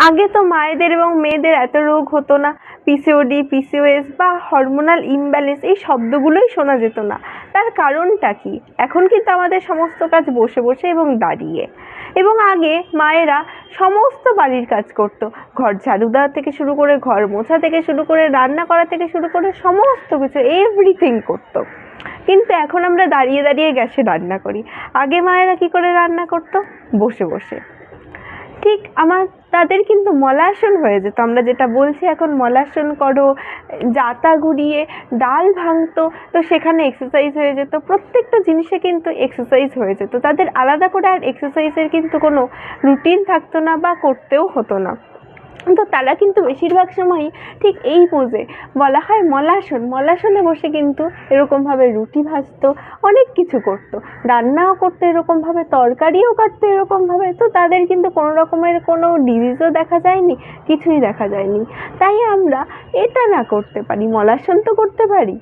আগে তো মায়েদের এবং মেয়েদের এত রোগ হতো না। পিসিওডি, পিসিওএস বা হরমোনাল ইমব্যালেন্স এই শব্দগুলোই শোনা যেত না। তার কারণটা কি? এখন কিন্তু আমাদের সমস্ত কাজ বসে বসে এবং দাঁড়িয়ে। এবং আগে মায়েরা সমস্ত বাড়ির কাজ করত, ঘর ঝাড়ু দেওয়া থেকে শুরু করে, ঘর মোছা থেকে শুরু করে, রান্না করা থেকে শুরু করে সমস্ত কিছু এভরিথিং করতো। কিন্তু এখন আমরা দাঁড়িয়ে দাঁড়িয়ে গ্যাসে রান্না করি। আগে মায়েরা কি করে রান্না করতো? বসে বসে। ঠিক তাদের কিন্তু মলাসন হয়ে যেত। আমরা যেটা বলছি এখন মলাসন করো, জাতা ঘুরিয়ে ডাল ভাঙতো, তো সেখানে এক্সারসাইজ হয়ে যেত। প্রত্যেকটা জিনিসে কিন্তু এক্সারসাইজ হয়ে যেত। তাদের আলাদা করে আর এক্সারসাইজের কিন্তু কোনো রুটিন থাকতো না বা করতেও হতো না। তো তারা কিন্তু বেশিরভাগ সময়ই ঠিক এই পোজে, বলা হয় মলাসন, মলাসনে বসে কিন্তু এরকমভাবে রুটি ভাজতো, অনেক কিছু করতো, রান্নাও করতো এরকমভাবে, তরকারিও কাটতো এরকমভাবে। তো তাদের কিন্তু কোনো রকমের কোনো ডিজিজও দেখা যায়নি, কিছুই দেখা যায়নি। তাই আমরা এটা না করতে পারি, মলাসন তো করতে পারি।